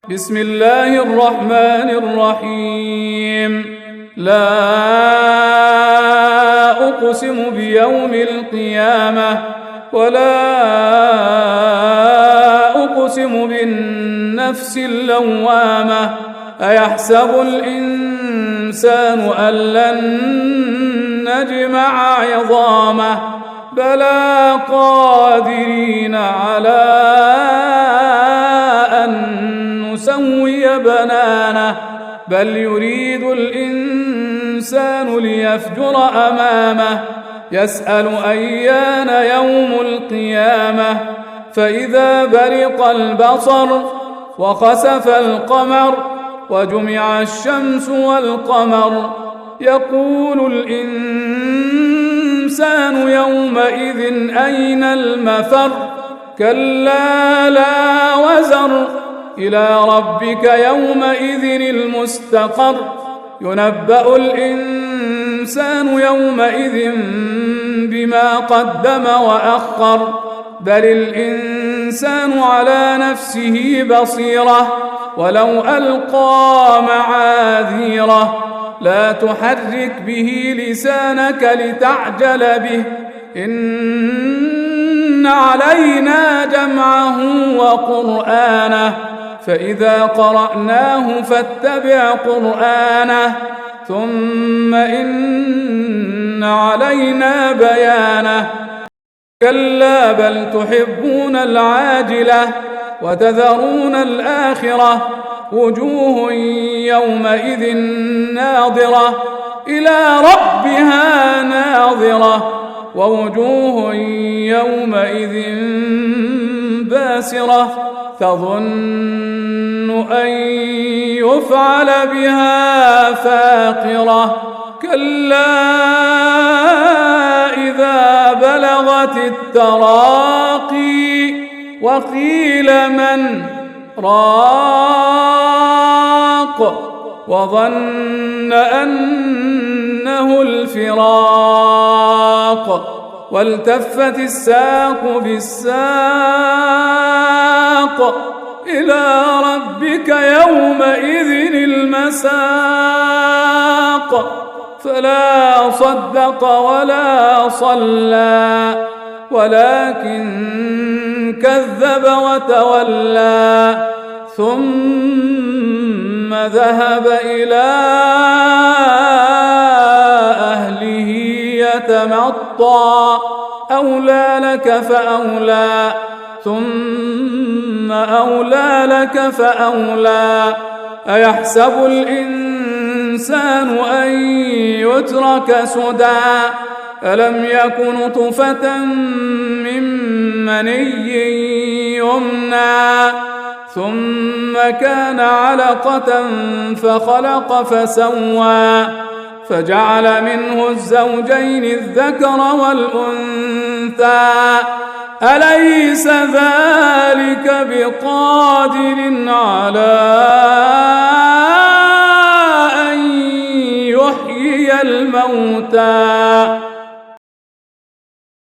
بسم الله الرحمن الرحيم. لا أقسم بيوم القيامة ولا أقسم بالنفس اللوامة. أيحسب الإنسان أن لن نجمع عظامه بلى قادرين على أن نسوي بنانه بل يريد الإنسان ليفجر أمامه يسأل أيان يوم القيامة فإذا برق البصر وخسف القمر وجمع الشمس والقمر يقول الإنسان يومئذ أين المفر كلا لا وزر إلى ربك يومئذ المستقر ينبأ الإنسان يومئذ بما قدم وأخر بل الإنسان على نفسه بصيرة ولو ألقى معاذيره لا تحرك به لسانك لتعجل به إن علينا جمعه وقرآنه فإذا قرأناه فاتبع قرآنه ثم إن علينا بيانه كلا بل تحبون العاجلة وتذرون الآخرة وجوه يومئذ ناظرة إلى ربها ناظرة ووجوه يومئذ باسرة تظن أن يفعل بها فاقرة كلا إذا بلغت التراقي وقيل من راق وظن أنه الفراق والتفت الساق بالساق إلى ربك يومئذ المساق فلا صدق ولا صلى ولكن كذب وتولى ثم ذهب إلى أهله يتمطى أولى لك فأولى ثم أولى لك فأولى أيحسب الإنسان أن يترك سدى ألم يك نطفة من مني يمنى ثم كان علقة فخلق فسوى فجعل منه الزوجين الذكر والأنثى أليس ذلك بقادر على أن يحيي الموتى